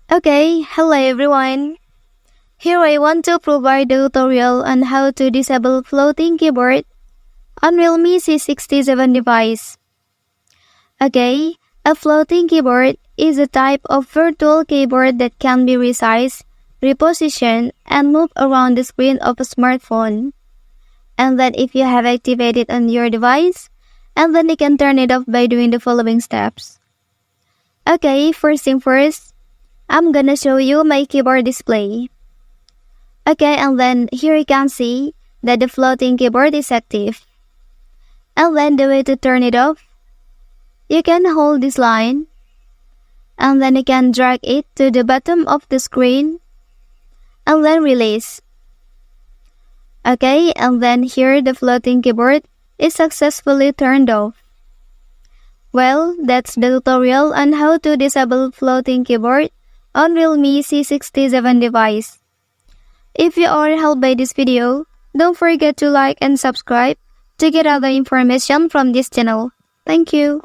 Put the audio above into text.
Okay, hello everyone. Here I want to provide a tutorial on how to disable floating keyboard on Realme C67 device. Okay, a floating keyboard is a type of virtual keyboard that can be resized, repositioned, and moved around the screen of a smartphone. And then if you have activated on your device, and then you can turn it off by doing the following steps. Okay, first thing first, I'm gonna show you my keyboard display. Okay, and then here you can see that the floating keyboard is active. And then the way to turn it off, you can hold this line, and then you can drag it to the bottom of the screen, and then release. Okay, and then here the floating keyboard is successfully turned off. Well, that's the tutorial on how to disable floating keyboard on Realme C67 device. If you are helped by this video, don't forget to like and subscribe to get other information from this channel. Thank you.